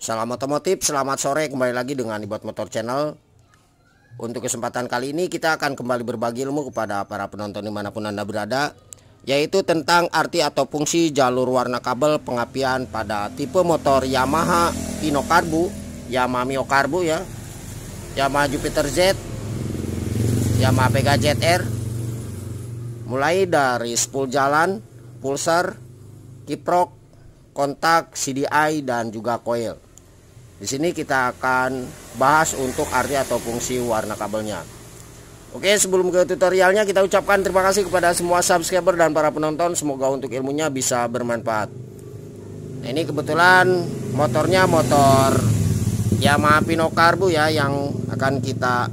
Salam otomotif, selamat sore, kembali lagi dengan Ibot Motor Channel. Untuk kesempatan kali ini kita akan kembali berbagi ilmu kepada para penonton dimanapun Anda berada, yaitu tentang arti atau fungsi jalur warna kabel pengapian pada tipe motor Yamaha Pino Karbu, Yamaha Mio Karbu ya, Yamaha Jupiter Z, Yamaha Vega ZR, mulai dari spool jalan, pulsar, kiprok, kontak, CDI, dan juga coil. Di sini kita akan bahas untuk arti atau fungsi warna kabelnya. Oke, sebelum ke tutorialnya kita ucapkan terima kasih kepada semua subscriber dan para penonton. Semoga untuk ilmunya bisa bermanfaat. Nah, ini kebetulan motornya motor Yamaha Pino Karbu ya, yang akan kita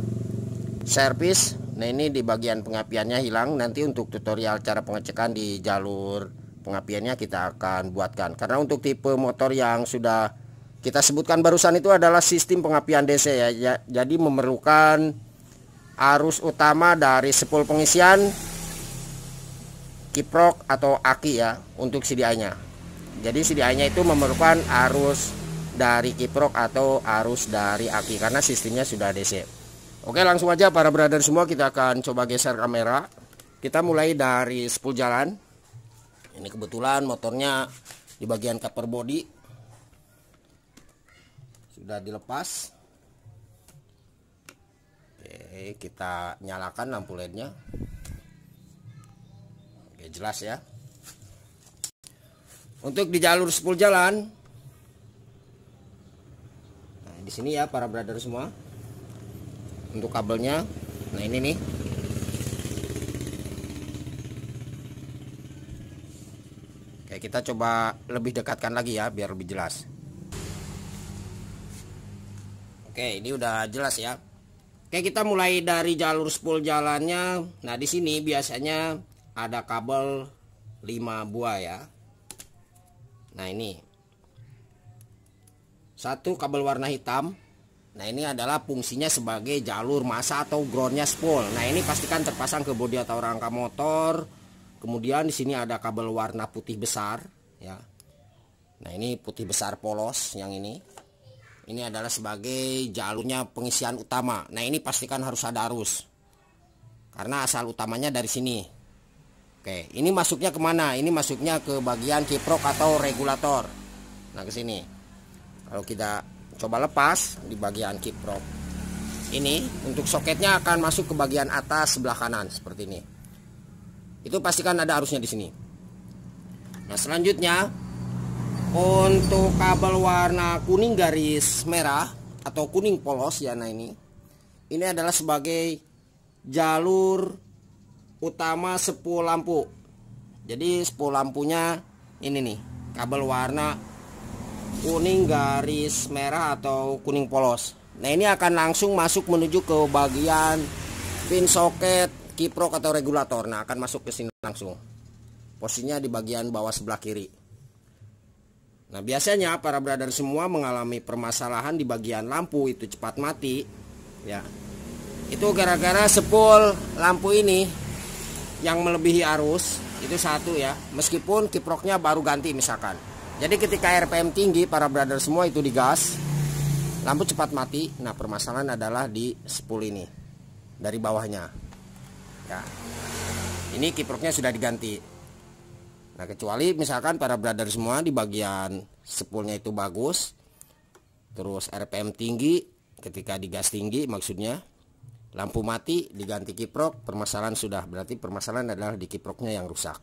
servis. Nah, ini di bagian pengapiannya hilang. Nanti untuk tutorial cara pengecekan di jalur pengapiannya kita akan buatkan. Karena untuk tipe motor yang sudah kita sebutkan barusan itu adalah sistem pengapian DC ya. Jadi memerlukan arus utama dari spool pengisian, kiprok atau aki ya untuk CDI-nya. Jadi CDI-nya itu memerlukan arus dari kiprok atau arus dari aki karena sistemnya sudah DC. Oke, langsung aja para brother semua, kita akan coba geser kamera. Kita mulai dari spool jalan. Ini kebetulan motornya di bagian cover body sudah dilepas. Oke, kita nyalakan lampu LED-nya. Oke, jelas ya. Untuk di jalur spool jalan, nah di sini ya para brother semua, untuk kabelnya, nah ini nih. Oke, kita coba lebih dekatkan lagi ya biar lebih jelas. Oke, ini udah jelas ya. Oke, kita mulai dari jalur spool jalannya. Nah, di sini biasanya ada kabel 5 buah ya. Nah, ini satu kabel warna hitam. Nah, ini adalah fungsinya sebagai jalur massa atau groundnya spool. Nah, ini pastikan terpasang ke bodi atau rangka motor. Kemudian di sini ada kabel warna putih besar ya. Nah, ini putih besar polos yang ini. Ini adalah sebagai jalurnya pengisian utama. Nah, ini pastikan harus ada arus karena asal utamanya dari sini. Oke, ini masuknya kemana? Ini masuknya ke bagian kiprok atau regulator. Nah, ke sini. Kalau kita coba lepas di bagian kiprok, ini untuk soketnya akan masuk ke bagian atas sebelah kanan seperti ini. Itu pastikan ada arusnya di sini. Nah, selanjutnya untuk kabel warna kuning garis merah atau kuning polos ya. Nah, ini adalah sebagai jalur utama spool lampu. Jadi spool lampunya ini nih, kabel warna kuning garis merah atau kuning polos. Nah, ini akan langsung masuk menuju ke bagian pin soket, kiprok atau regulator. Nah, akan masuk ke sini langsung. Posisinya di bagian bawah sebelah kiri. Nah, biasanya para brother semua mengalami permasalahan di bagian lampu itu cepat mati ya. Itu gara-gara spool lampu ini yang melebihi arus, itu satu ya. Meskipun kiproknya baru ganti misalkan. Jadi ketika RPM tinggi para brother semua itu digas, lampu cepat mati. Nah, permasalahan adalah di spool ini dari bawahnya ya. Ini kiproknya sudah diganti. Nah, kecuali misalkan para brother semua di bagian spoolnya itu bagus, terus RPM tinggi, ketika digas tinggi maksudnya, lampu mati diganti kiprok, permasalahan sudah, berarti permasalahan adalah di kiproknya yang rusak.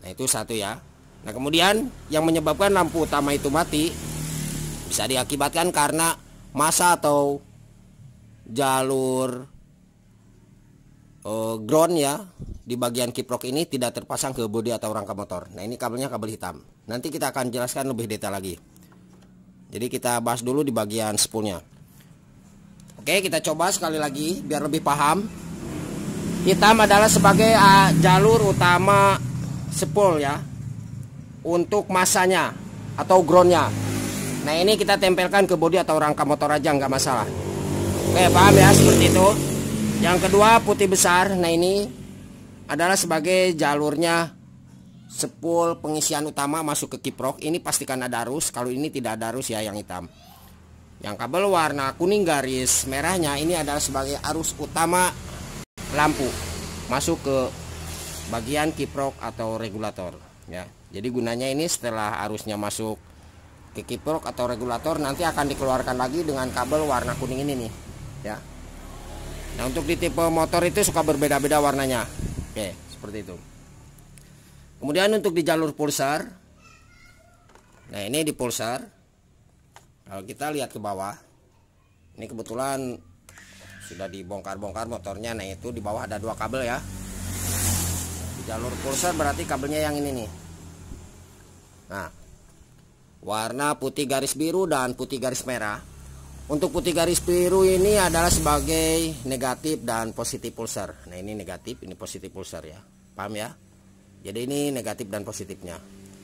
Nah, itu satu ya. Nah, kemudian yang menyebabkan lampu utama itu mati bisa diakibatkan karena massa atau jalur ground ya di bagian kiprok ini tidak terpasang ke bodi atau rangka motor. Nah, ini kabelnya kabel hitam. Nanti kita akan jelaskan lebih detail lagi. Jadi kita bahas dulu di bagian spoolnya. Oke, kita coba sekali lagi biar lebih paham. Hitam adalah sebagai jalur utama spool ya, untuk massanya atau groundnya. Nah, ini kita tempelkan ke bodi atau rangka motor aja, nggak masalah. Oke, paham ya seperti itu. Yang kedua putih besar. Nah, ini adalah sebagai jalurnya spool pengisian utama masuk ke kiprok. Ini pastikan ada arus. Kalau ini tidak ada arus ya, yang hitam. Yang kabel warna kuning garis merahnya ini adalah sebagai arus utama lampu masuk ke bagian kiprok atau regulator ya. Jadi gunanya ini setelah arusnya masuk ke kiprok atau regulator, nanti akan dikeluarkan lagi dengan kabel warna kuning ini nih ya. Nah, untuk di tipe motor itu suka berbeda-beda warnanya. Oke, seperti itu. Kemudian untuk di jalur pulsar, nah ini di pulsar, kalau kita lihat ke bawah, ini kebetulan sudah dibongkar-bongkar motornya. Nah, itu di bawah ada 2 kabel ya. Di jalur pulsar berarti kabelnya yang ini nih. Nah, warna putih garis biru dan putih garis merah. Untuk putih garis biru ini adalah sebagai negatif dan positif pulsar. Nah, ini negatif, ini positif pulsar ya. Paham ya? Jadi ini negatif dan positifnya.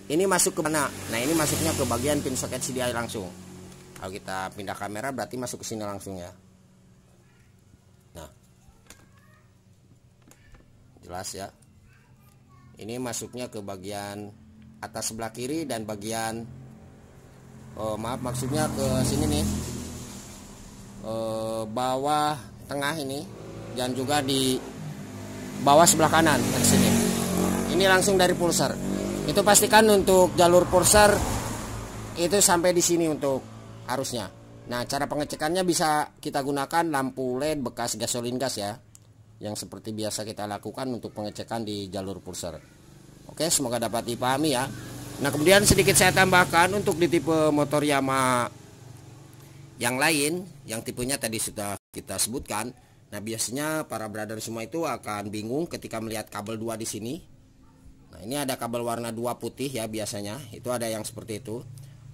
Ini masuk ke mana? Nah, ini masuknya ke bagian pin soket CDI langsung. Kalau kita pindah kamera berarti masuk ke sini langsung ya. Nah, jelas ya. Ini masuknya ke bagian atas sebelah kiri dan bagian maksudnya ke sini nih, bawah tengah ini, dan juga di bawah sebelah kanan ke sini. Ini langsung dari pulsar. Itu pastikan untuk jalur pulsar itu sampai di sini untuk arusnya. Nah, cara pengecekannya bisa kita gunakan lampu LED bekas gasolin gas ya, yang seperti biasa kita lakukan untuk pengecekan di jalur pulsar. Oke, semoga dapat dipahami ya. Nah, kemudian sedikit saya tambahkan untuk di tipe motor Yamaha yang lain, yang tipenya tadi sudah kita sebutkan. Nah, biasanya para brother semua itu akan bingung ketika melihat kabel 2 di sini. Nah, ini ada kabel warna 2 putih ya, biasanya itu ada yang seperti itu,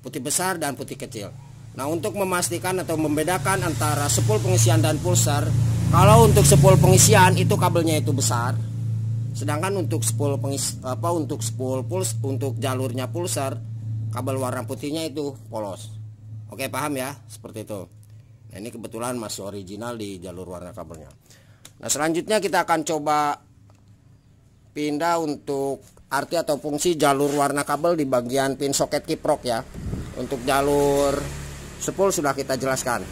putih besar dan putih kecil. Nah, untuk memastikan atau membedakan antara spool pengisian dan pulsar, kalau untuk spool pengisian itu kabelnya itu besar, sedangkan untuk spool untuk jalurnya pulsar, kabel warna putihnya itu polos. Oke, paham ya? Seperti itu. Nah, ini kebetulan masih original di jalur warna kabelnya. Nah, selanjutnya kita akan coba pindah untuk arti atau fungsi jalur warna kabel di bagian pin soket kiprok ya. Untuk jalur spool sudah kita jelaskan.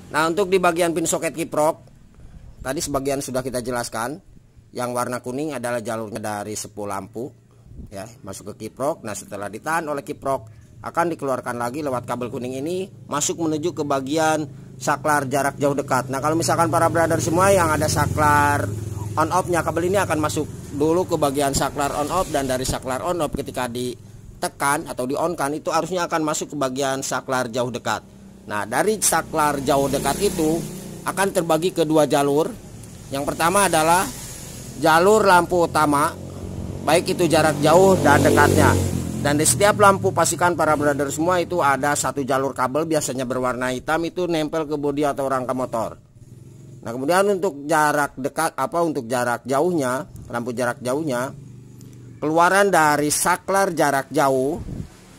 Nah, untuk di bagian pin soket kiprok tadi sebagian sudah kita jelaskan. Yang warna kuning adalah jalurnya dari spool lampu ya, masuk ke kiprok. Nah, setelah ditahan oleh kiprok akan dikeluarkan lagi lewat kabel kuning ini masuk menuju ke bagian saklar jarak jauh dekat. Nah, kalau misalkan para brother semua yang ada saklar on off nya, kabel ini akan masuk dulu ke bagian saklar on off, dan dari saklar on off ketika ditekan atau di on kan itu arusnya akan masuk ke bagian saklar jauh dekat. Nah, dari saklar jauh dekat itu akan terbagi ke 2 jalur. Yang pertama adalah jalur lampu utama, baik itu jarak jauh dan dekatnya. Dan di setiap lampu pastikan para brother semua itu ada 1 jalur kabel, biasanya berwarna hitam, itu nempel ke bodi atau rangka motor. Nah, kemudian untuk jarak dekat untuk jarak jauhnya, lampu jarak jauhnya, keluaran dari saklar jarak jauh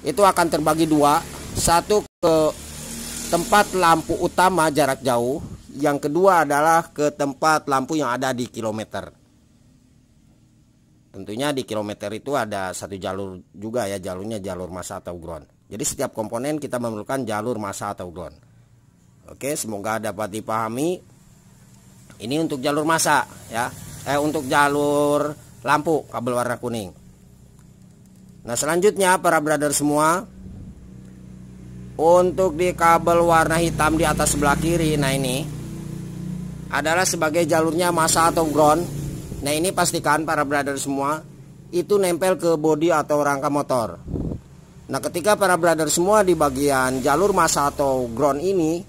itu akan terbagi 2. Satu ke tempat lampu utama jarak jauh, yang kedua adalah ke tempat lampu yang ada di kilometer. Tentunya di kilometer itu ada 1 jalur juga ya, jalurnya jalur massa atau ground. Jadi setiap komponen kita memerlukan jalur massa atau ground. Oke, semoga dapat dipahami. Ini untuk jalur massa ya, untuk jalur lampu kabel warna kuning. Nah, selanjutnya para brother semua, untuk di kabel warna hitam di atas sebelah kiri, nah ini adalah sebagai jalurnya massa atau ground. Nah, ini pastikan para brother semua itu nempel ke bodi atau rangka motor. Nah, ketika para brother semua di bagian jalur massa atau ground ini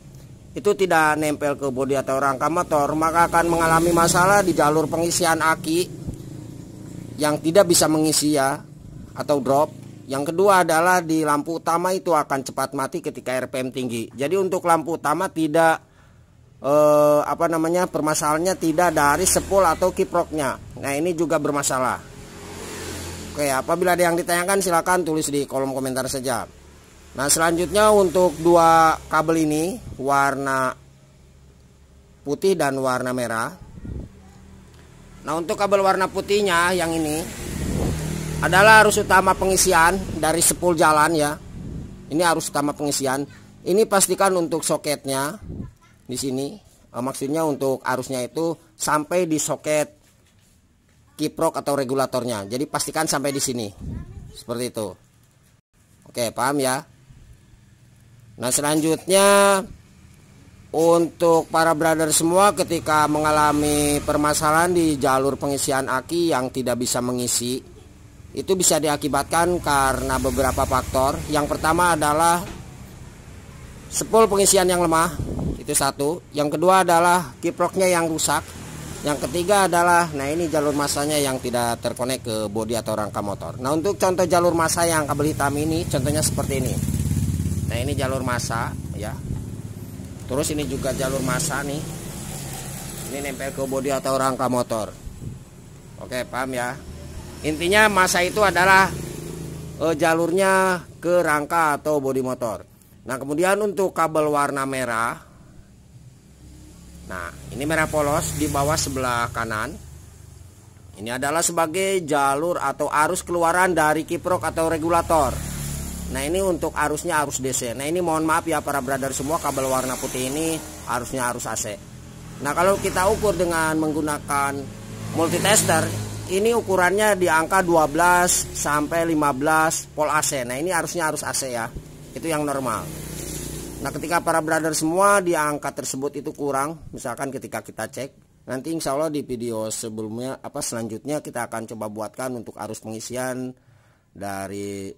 itu tidak nempel ke bodi atau rangka motor, maka akan mengalami masalah di jalur pengisian aki yang tidak bisa mengisi ya, atau drop. Yang kedua adalah di lampu utama itu akan cepat mati ketika RPM tinggi. Jadi untuk lampu utama tidak permasalahannya tidak dari spool atau kiproknya. Nah, ini juga bermasalah. Oke, apabila ada yang ditanyakan silakan tulis di kolom komentar saja. Nah, selanjutnya untuk 2 kabel ini warna putih dan warna merah. Nah, untuk kabel warna putihnya yang ini adalah arus utama pengisian dari spool jalan ya. Ini arus utama pengisian. Ini pastikan untuk soketnya di sini. Maksudnya untuk arusnya itu sampai di soket kiprok atau regulatornya. Jadi pastikan sampai di sini. Seperti itu. Oke, paham ya? Nah, selanjutnya untuk para brother semua ketika mengalami permasalahan di jalur pengisian aki yang tidak bisa mengisi, itu bisa diakibatkan karena beberapa faktor. Yang pertama adalah spool pengisian yang lemah, itu satu. Yang kedua adalah kiproknya yang rusak. Yang ketiga adalah, nah ini jalur masanya yang tidak terkonek ke bodi atau rangka motor. Nah, untuk contoh jalur masa yang kabel hitam ini, contohnya seperti ini. Nah, ini jalur masa ya. Terus ini juga jalur masa nih. Ini nempel ke bodi atau rangka motor. Oke, paham ya? Intinya masa itu adalah jalurnya ke rangka atau bodi motor. Nah, kemudian untuk kabel warna merah. Nah, ini merah polos di bawah sebelah kanan. Ini adalah sebagai jalur atau arus keluaran dari kiprok atau regulator. Nah, ini untuk arusnya arus DC. Nah, ini mohon maaf ya para brother semua, kabel warna putih ini arusnya arus AC. Nah, kalau kita ukur dengan menggunakan multitester, ini ukurannya di angka 12 sampai 15 volt AC. Nah, ini arusnya arus AC ya. Itu yang normal. Nah, ketika para brother semua di angka tersebut itu kurang, misalkan ketika kita cek, nanti insya Allah di video sebelumnya selanjutnya kita akan coba buatkan untuk arus pengisian dari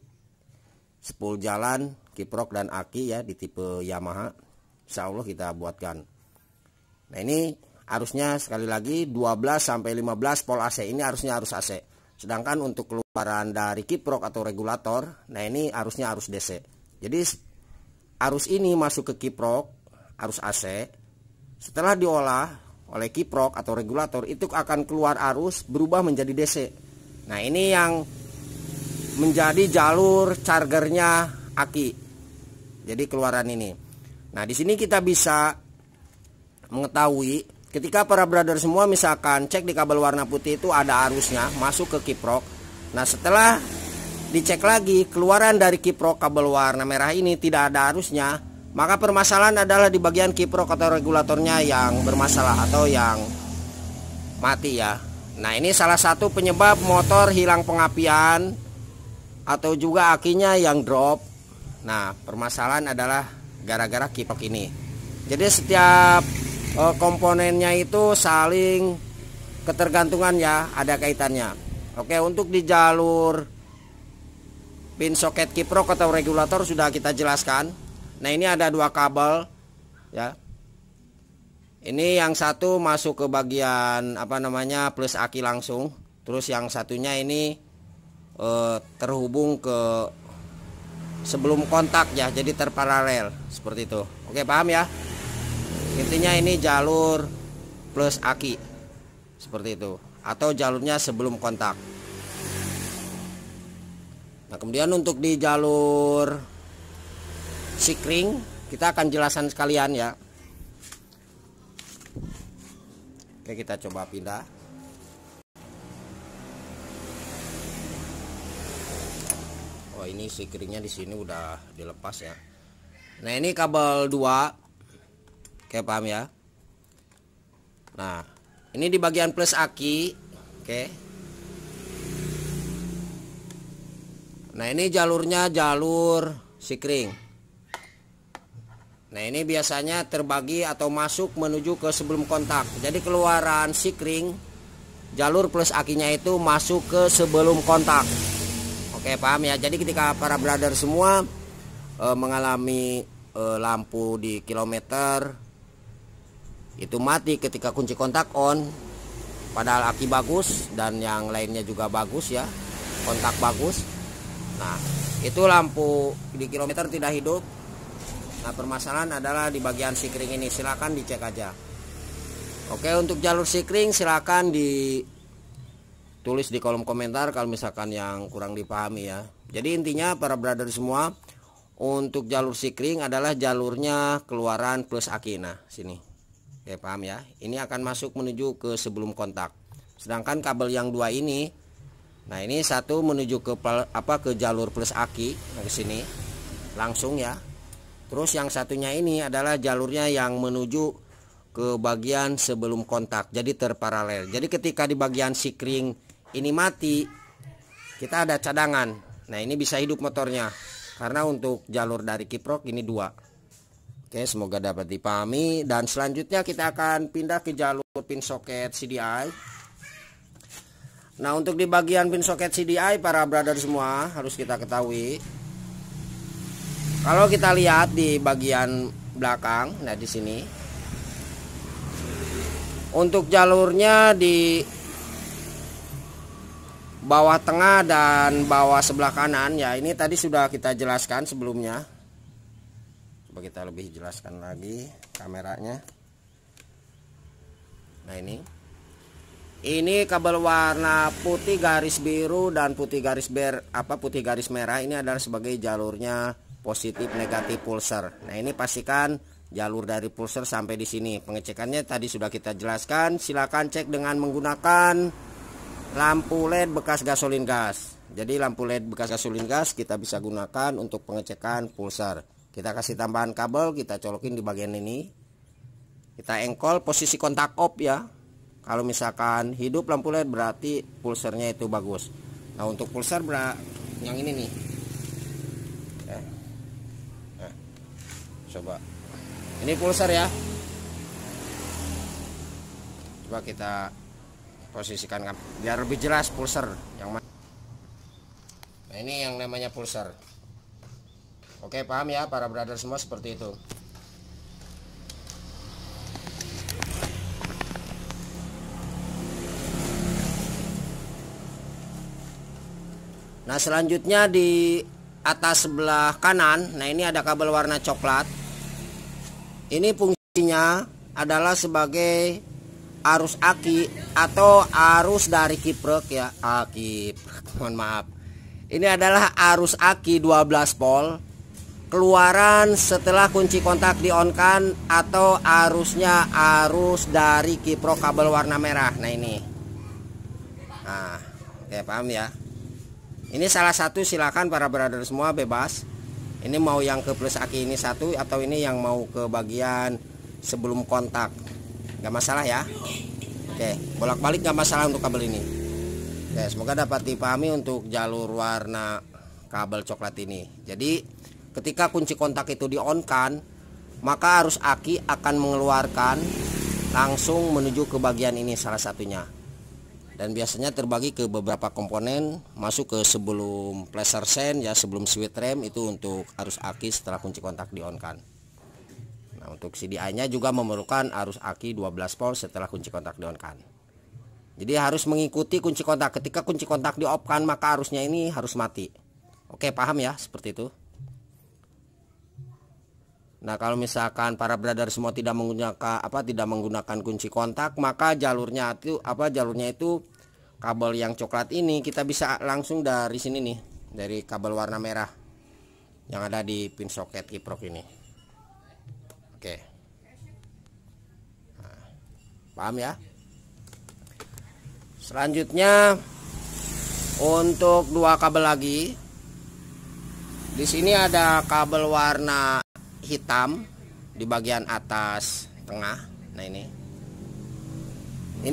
spool jalan, kiprok dan aki ya di tipe Yamaha. Insya Allah kita buatkan. Nah, ini arusnya sekali lagi 12 sampai 15 volt AC. Ini arusnya arus AC. Sedangkan untuk keluaran dari kiprok atau regulator, nah ini arusnya arus DC. Jadi arus ini masuk ke kiprok, arus AC. Setelah diolah oleh kiprok atau regulator, itu akan keluar arus berubah menjadi DC. Nah, ini yang menjadi jalur chargernya aki. Jadi keluaran ini. Nah, di sini kita bisa mengetahui ketika para brother semua misalkan cek di kabel warna putih itu ada arusnya masuk ke kiprok. Nah, setelah dicek lagi keluaran dari kiprok kabel warna merah ini tidak ada arusnya, maka permasalahan adalah di bagian kiprok atau regulatornya yang bermasalah atau yang mati ya. Nah, ini salah satu penyebab motor hilang pengapian atau juga akinya yang drop. Nah, permasalahan adalah gara-gara kiprok ini. Jadi setiap komponennya itu saling ketergantungan ya, ada kaitannya. Oke, untuk di jalur pin soket kiprok atau regulator sudah kita jelaskan. Nah, ini ada dua kabel ya. Ini yang satu masuk ke bagian plus aki langsung. Terus yang satunya ini terhubung ke sebelum kontak ya, jadi terparalel seperti itu. Oke, paham ya? Intinya ini jalur plus aki seperti itu, atau jalurnya sebelum kontak. Nah, kemudian untuk di jalur sikring kita akan jelaskan sekalian ya. Oke, kita coba pindah. Oh, ini sikringnya di sini udah dilepas ya. Nah, ini kabel 2. Oke, paham ya? Nah, ini di bagian plus aki. Oke. Nah, ini jalurnya jalur sikring. Nah, ini biasanya terbagi atau masuk menuju ke sebelum kontak. Jadi keluaran sikring jalur plus akinya itu masuk ke sebelum kontak. Oke, paham ya? Jadi ketika para brother semua mengalami lampu di kilometer itu mati ketika kunci kontak on, padahal aki bagus dan yang lainnya juga bagus ya, kontak bagus. Nah, itu lampu di kilometer tidak hidup. Nah, permasalahan adalah di bagian sikring ini. Silakan dicek aja. Oke, untuk jalur sikring silakan ditulis di kolom komentar kalau misalkan yang kurang dipahami ya. Jadi intinya para brother semua, untuk jalur sikring adalah jalurnya keluaran plus aki. Nah, sini. Oke, paham ya? Ini akan masuk menuju ke sebelum kontak. Sedangkan kabel yang 2 ini Nah ini satu menuju ke jalur plus aki, nah, ke sini langsung ya. Terus yang satunya ini adalah jalurnya yang menuju ke bagian sebelum kontak, jadi terparalel. Jadi ketika di bagian sikring ini mati, kita ada cadangan. Nah ini bisa hidup motornya, karena untuk jalur dari kiprok ini 2. Oke, semoga dapat dipahami. Dan selanjutnya kita akan pindah ke jalur pin soket CDI. Nah untuk di bagian pin soket CDI, para brother semua harus kita ketahui, kalau kita lihat di bagian belakang, nah di sini untuk jalurnya di bawah tengah dan bawah sebelah kanan ya, ini tadi sudah kita jelaskan sebelumnya. Coba kita lebih jelaskan lagi kameranya. Nah ini kabel warna putih garis biru dan putih garis merah ini adalah sebagai jalurnya positif negatif pulser. Nah ini pastikan jalur dari pulser sampai di sini. Pengecekannya tadi sudah kita jelaskan. Silakan cek dengan menggunakan lampu LED bekas gasolin gas. Jadi lampu LED bekas gasolin gas kita bisa gunakan untuk pengecekan pulser. Kita kasih tambahan kabel, kita colokin di bagian ini. Kita engkol posisi kontak off ya. Kalau misalkan hidup lampu LED berarti pulsernya itu bagus. Nah untuk pulser yang ini nih, coba ini pulser ya. Coba kita posisikan biar lebih jelas pulser yang mana. Nah ini yang namanya pulser. Oke, paham ya para brother semua, seperti itu. Nah selanjutnya di atas sebelah kanan, nah ini ada kabel warna coklat. Ini fungsinya adalah sebagai arus aki atau arus dari kiprok ya. Mohon maaf. Ini adalah arus aki 12 volt. Keluaran setelah kunci kontak di on kan, atau arusnya arus dari kiprok kabel warna merah. Nah ini. Nah, oke, paham ya. Ini salah satu, silakan para brother semua bebas. Ini mau yang ke plus aki ini satu, atau ini yang mau ke bagian sebelum kontak, nggak masalah ya. Oke, bolak-balik nggak masalah untuk kabel ini. Oke, semoga dapat dipahami untuk jalur warna kabel coklat ini. Jadi ketika kunci kontak itu di on kan, maka arus aki akan mengeluarkan langsung menuju ke bagian ini salah satunya. Dan biasanya terbagi ke beberapa komponen, masuk ke sebelum flasher sen ya, sebelum switch rem itu untuk arus aki setelah kunci kontak di on kan. Nah untuk CDI nya juga memerlukan arus aki 12 volt setelah kunci kontak di on kan. Jadi harus mengikuti kunci kontak. Ketika kunci kontak di off kan, maka arusnya ini harus mati. Oke, paham ya, seperti itu. Nah kalau misalkan para brother semua tidak menggunakan kunci kontak, maka jalurnya itu kabel yang coklat ini kita bisa langsung dari sini nih, dari kabel warna merah yang ada di pin soket kiprok ini. Oke, nah, paham ya. Selanjutnya untuk 2 kabel lagi. Di sini ada kabel warna hitam di bagian atas tengah. Nah ini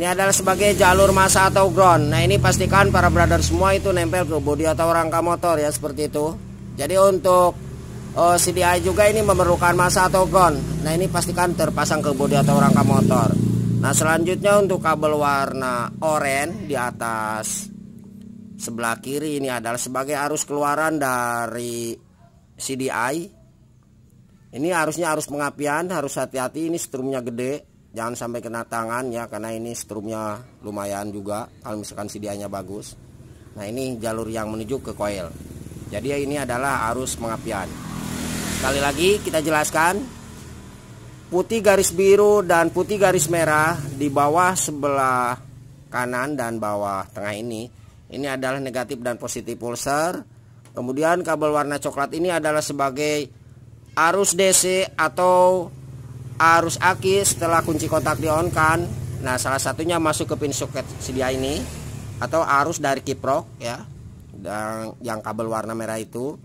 adalah sebagai jalur massa atau ground. Nah ini pastikan para brother semua itu nempel ke bodi atau rangka motor ya, seperti itu. Jadi untuk CDI juga ini memerlukan massa atau ground. Nah ini pastikan terpasang ke bodi atau rangka motor. Nah selanjutnya untuk kabel warna oranye di atas sebelah kiri ini adalah sebagai arus keluaran dari CDI. Ini harusnya arus pengapian, harus hati-hati, ini strumnya gede, jangan sampai kena tangan ya, karena ini strumnya lumayan juga kalau misalkan CDI-nya bagus. Nah ini jalur yang menuju ke coil. Jadi ini adalah arus pengapian. Sekali lagi kita jelaskan, putih garis biru dan putih garis merah di bawah sebelah kanan dan bawah tengah ini adalah negatif dan positif pulsar. Kemudian kabel warna coklat ini adalah sebagai arus DC atau arus aki setelah kunci kontak di on kan. Nah salah satunya masuk ke pin soket CDI ini. atau arus dari kiprok ya, dan yang kabel warna merah itu.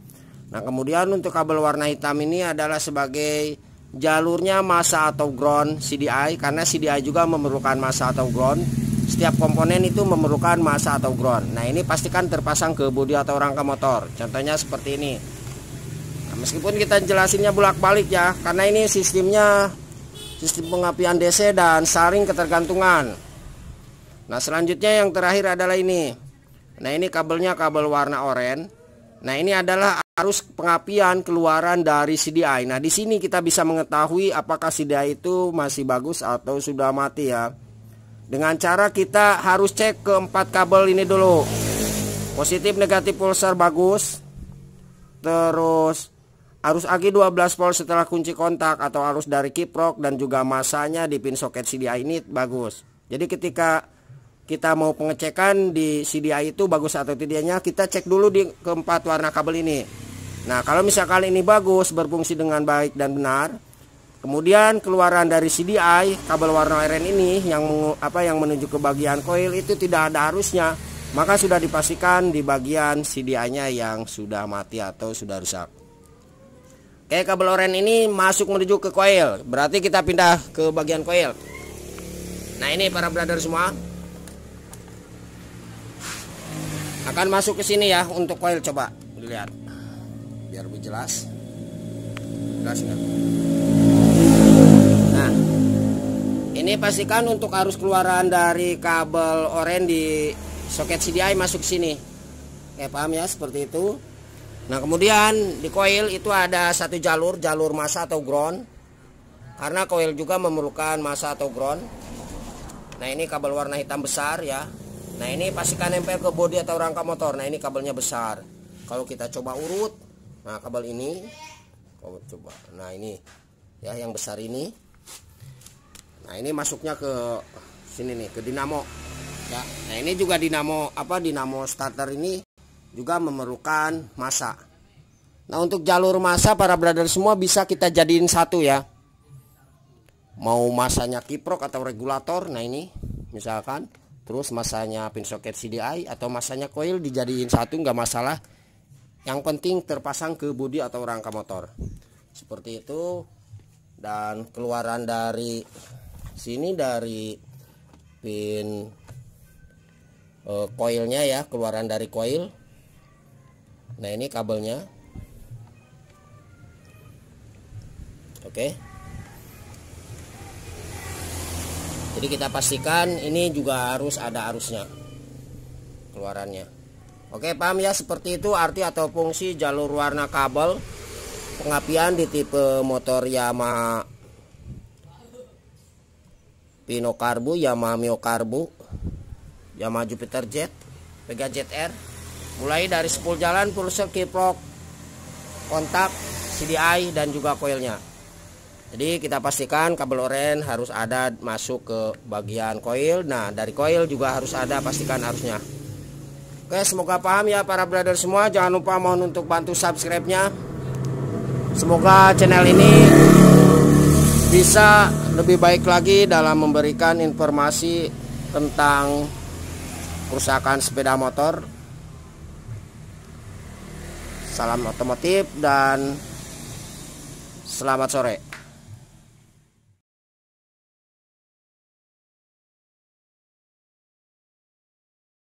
Nah kemudian untuk kabel warna hitam ini adalah sebagai jalurnya massa atau ground CDI, karena CDI juga memerlukan massa atau ground. Setiap komponen itu memerlukan massa atau ground. Nah ini pastikan terpasang ke bodi atau rangka motor. Contohnya seperti ini. Nah, meskipun kita jelasinnya bolak-balik ya, karena ini sistemnya sistem pengapian DC dan saring ketergantungan. Nah selanjutnya yang terakhir adalah ini. Nah ini kabelnya kabel warna oranye. Nah ini adalah arus pengapian keluaran dari CDI. Nah di sini kita bisa mengetahui apakah CDI itu masih bagus atau sudah mati ya. Dengan cara kita harus cek ke 4 kabel ini dulu. Positif negatif pulsar bagus. Terus arus aki 12 volt setelah kunci kontak atau arus dari kiprok dan juga masanya di pin soket CDI ini bagus. Jadi ketika kita mau pengecekan di CDI itu bagus atau tidaknya, kita cek dulu di keempat warna kabel ini. Nah kalau misalkan ini bagus, berfungsi dengan baik dan benar, kemudian keluaran dari CDI kabel warna oranye ini yang menuju ke bagian koil itu tidak ada arusnya, maka sudah dipastikan di bagian CDI-nya yang sudah mati atau sudah rusak. Oke, kabel oranye ini masuk menuju ke koil, berarti kita pindah ke bagian koil. Nah ini para brother semua akan masuk ke sini ya untuk koil. Coba dilihat biar lebih jelas. Jelas nggak? Nah ini pastikan untuk arus keluaran dari kabel oranye di soket CDI masuk sini. Oke, paham ya, seperti itu. Nah kemudian di koil itu ada satu jalur massa atau ground, karena koil juga memerlukan massa atau ground. Nah ini kabel warna hitam besar ya. Nah ini pastikan nempel ke bodi atau rangka motor. Nah ini kabelnya besar. Kalau kita coba urut, nah kabel ini, coba, nah ini ya yang besar ini. Nah ini masuknya ke sini nih, ke dinamo ya. Nah ini juga dinamo dinamo starter ini juga memerlukan massa. Nah untuk jalur massa para brother semua bisa kita jadiin satu ya. Mau massanya kiprok atau regulator, nah ini misalkan, terus massanya pin soket CDI atau massanya koil dijadiin satu, nggak masalah. Yang penting terpasang ke bodi atau rangka motor. Seperti itu. Dan keluaran dari sini dari pin koilnya ya, keluaran dari koil. Nah ini kabelnya. Oke. Jadi kita pastikan ini juga harus ada arusnya keluarannya. Oke, paham ya, seperti itu arti atau fungsi jalur warna kabel pengapian di tipe motor Yamaha Pino Karbu, Yamaha Mio Karbu, Yamaha Jupiter Jet, Pega Jet R. Mulai dari spool jalan, pulser, kiprok, kontak, CDI dan juga koilnya. Jadi kita pastikan kabel oranye harus ada masuk ke bagian koil. Nah dari koil juga harus ada, pastikan arusnya. Oke, semoga paham ya para brother semua. Jangan lupa mohon untuk bantu subscribe-nya. Semoga channel ini bisa lebih baik lagi dalam memberikan informasi tentang kerusakan sepeda motor. Salam otomotif dan selamat sore.